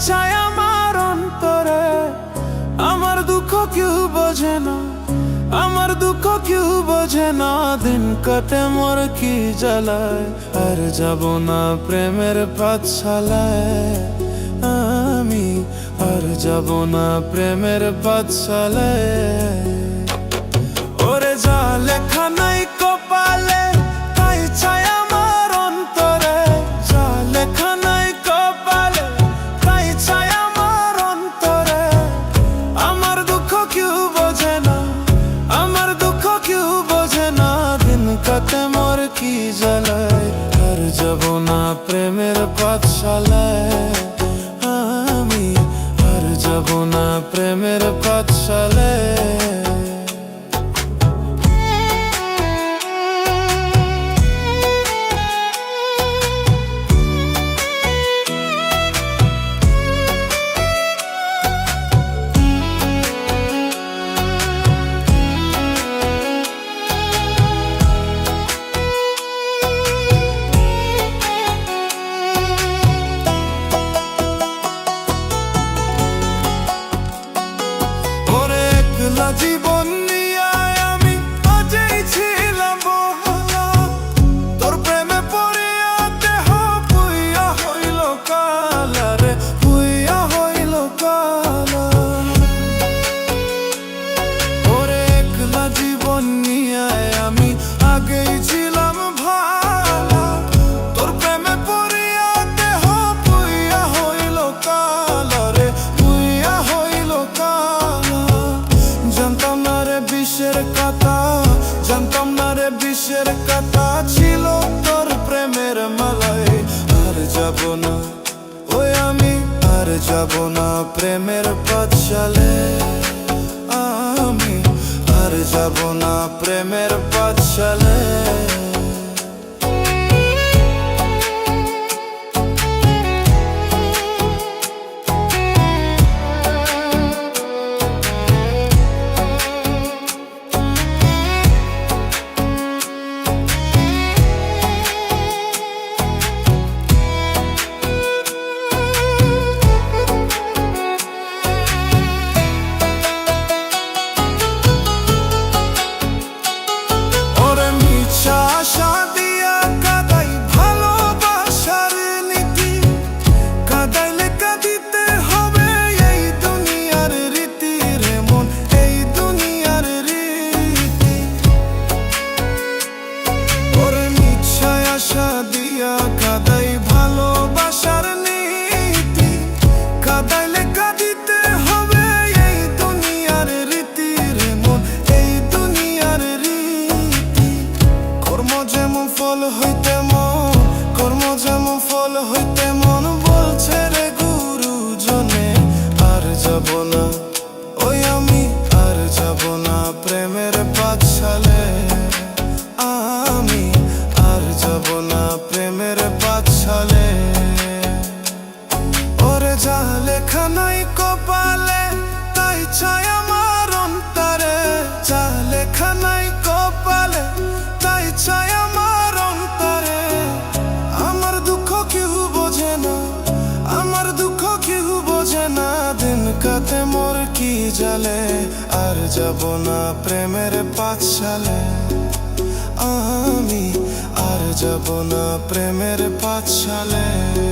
চায় আমার অন্তরে। আমার দুঃখ কেউ বোঝে না, আমার দুঃখ কেউ বোঝে না। দিন কাটে মোর কি জ্বালায়, আর যাব না প্রেমের পাঠশালায়। আমি আর যাব না প্রেমের পাঠশালায়। ওরে যা লেখা নাই কপালে, তাই চাই আমার অন্তরে। যা লেখা নাই কপালে, তাই চাই আমার অন্তরে। আমার দুঃখ কেউ বোঝে না, আমার দুঃখ কেউ বোঝে না। দিন কাটে মোর কি জ্বালায়, আর যাব না প্রেমের পাঠশালায়। আমি আর যাব না প্রেমের পাঠশালায়। জীবন নিয়ে আমি আজই ছিলাম বহলা, তোর প্রেমে পড়িয়া দেহ পুইয়া হইল কালা রে, পুইয়া হইল কালা। ওরে একলা জীবন নিয়ে আমি আগেই ছিলাম ভালা, তোর প্রেমে পড়িয়া দেহ পুইয়া হইল কালা রে, পুইয়া হইল কালা। জানতাম না রে বিষের কথা, জানতাম না রে বিষের কথা ছিল তোর প্রেমের মালায়। আর যাব না ওই আমি, আর যাব না প্রেমের পাঠশালায়। আমি আর যাব না প্রেমের পাঠশালায়। কাদাই ভালোবাসার নীতি, কাদাইলে কাঁদিতে হবে এই দুনিয়ার রীতি রে মন, এই দুনিয়ার রীতি। কর্ম যেমন ফল হইতে মন, কর্ম যেমন ফল হইতে মন বলছে রে গুরুজনে। আর যাব না ওই আমি, আর যাব না প্রেমের পাঠশালায়। আমি আর যাব না প্রেমের পাঠশালায়। ওরে যা লেখা নাই কপালে, তাই চাই আমার অন্তরে। যা লেখা নাই কপালে, তাই চাই আমার অন্তরে। আমার দুঃখ কেউ বোঝে না, আমার দুঃখ কেউ বোঝে না। দিন কাটে মোর কি জ্বালে, আর যাব না প্রেমের পাঠশালায়। আমি আর যাব না প্রেমের পাঠশালায়।